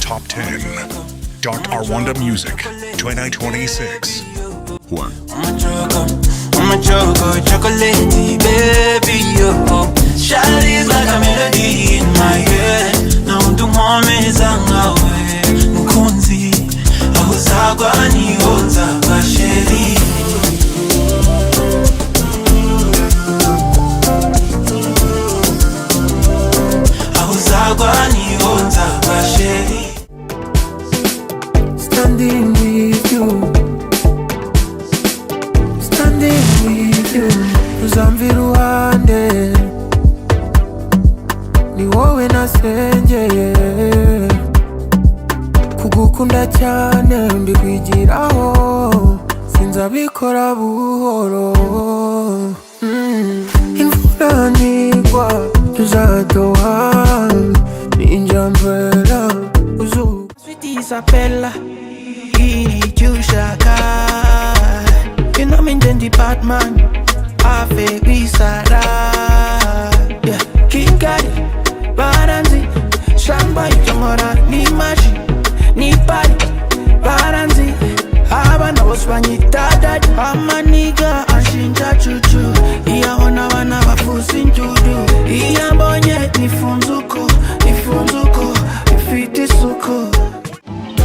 Top 10. Dr. Rwanda Music 2026. 1. I'm a chocolate baby, yo. Shawty's like a melody in my head. Now do me zangawe mukunzi, aho zagwa niho nzagwa sheri. Aho zagwa niho nzagwa sheri. Standing with you, standing with you, uzamva iruhande, ni wowe nasengeye, kugukunda cyane mbikwigiraho, sinzabikora buhoro. Imvura nigwa tuzatoha, ninja umbrella uzu Sweetie Isabella, Ijushaka. You know me in the Batman, Afe Bisara. Yeah, King Kari, Baranzi, Shamba Yamora, ni Maji, ni Pari, Baranzi. Abana waswanyita dad, amaniga ashinja chuchu. Iya ona wana wafusi njudu. Iya mbonye nifunzuko, ifiti suko.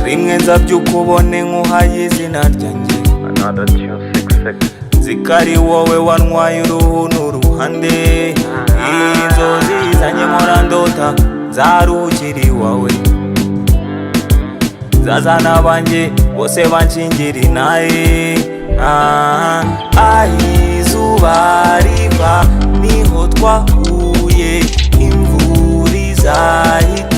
Rimwe nzabyukubone nkuhaye izina ryanjye. Another 266. Zikari wowe wantwaye uruhu n'uruhande. Inzozi zanye nkora ndota zaruhukira iwawe. Zazana banjye bose banshingira inaye. Izuba riva niho twahuye, imvura izahita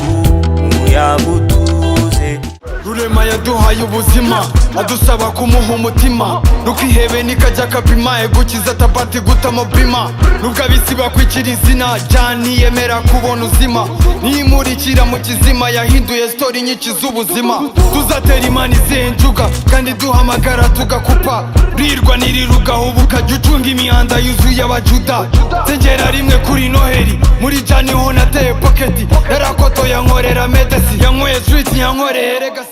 umuyaga utuze. Rurema yaduhaye ubuzima, adusaba kumuha umutima. Nukihebe nikajya kapima, egukiza tabati gutamo bima. Nubwo abisi bakwikira izina, Jani yemera kubona uzima. Niyimurikira mu kizima, yahinduye story nyinshi z'ubuzima. Tuzatera imana izenjuga, kandi duhamagara tugakupa. Rirwa niriruga ubuka, jya ucunga imihanda yuzuye abajuda. Zengera rimwe kuri Noheli, muri Jani ho nateye poketi. Yarakoto yankorera medesi, yankoye street yankoreye legacy.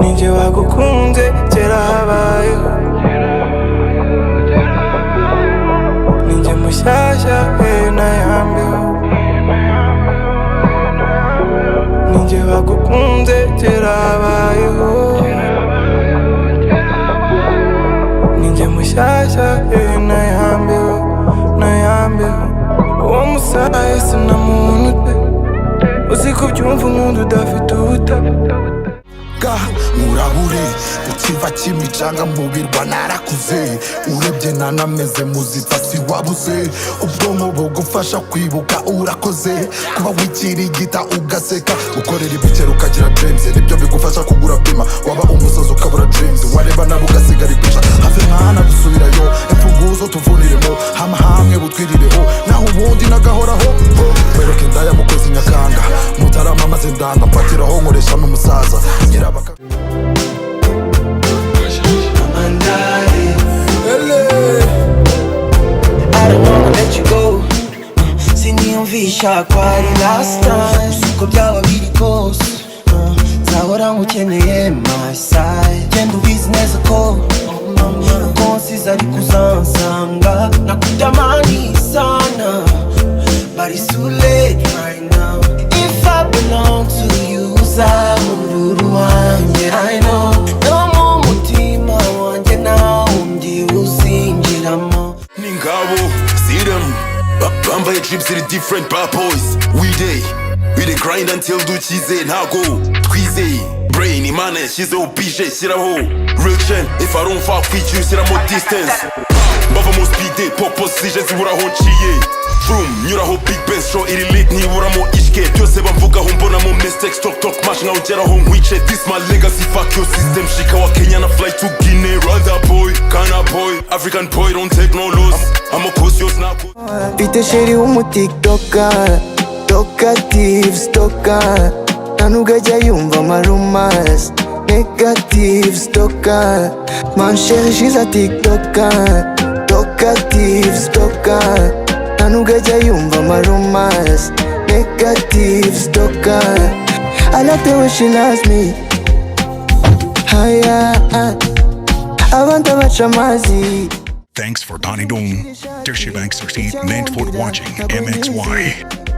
Ninjye wagukunze kera habayeho, ninjye mushyashya nayambeho. Ninjye wagukunze kera habayeho, ninjye mushyashya nayambeho. Uwo musaye sinamuntu te, uzi ko byumva umuntu udafite ubutaka. Murabure ukiva kimicanga mubirwa narakuze, urebye nanameze muzitsa si wabuze. Ubwonko bugufasha kwibuka urakoze, kuba wikirigita ugaseka, ukorera ibikero ukagira dreams, nibyo bigufasha kugura bima. Waba umusazi ukabura dreams, wareba nabo ugasigara ipica. Have mwana dusubirayo, imfunguzo tuvuniremo, hama hamwe butwirireho, naho ubundi nagahoraho. Mwereke indaya mukozi nyakanga, mutarama maze ndanda mfatiraho nkoresha n'umusaza nyirabaka. I don't wanna let you go, siniyumvisha ko ari last time. Uko byaba biri kose, nzahora nkukeneye my side. Genda ubizi neza ko uko nsize ari kuzansanga. Nakutamani sana, but it's too late right now. If I belong to you, uzamururu wanjye. I know, no mu mutima wanjye nawe undi uzinjiramo. Ningabo, see them bambaye trips to the different bad boys. We dey grind until duchize ntago twize. Brain imana yashyizeho bije shyiraho real chain. If I don't fuck with you shyiramo distance. Mbava mu speed popo zije ziburaho nciye. Vroom nyuraho big benz show iri lit ntiburamo ishke. Byose bamvugaho mbonamo mistakes talk mash nkawugeraho nkwice. This my legacy, fuck your system. Shika wa Kenya na fly to Guinea. Rwanda boy, Ghana boy, African boy, don't take no loss. I'm a cosios na Mfite sheri w'umutiktoka, talkative stalker. Ntanuga ajya yumva amarumas, negative stalker. Man sheri she's a tiktoker, talkative stalker. Ntanuga ajya yumva amarumas, negative stalker. I like the way she loves me. Abantu baca amazi. Thanks for Donnie Dong. Tershibang 13 meant for watching MXY.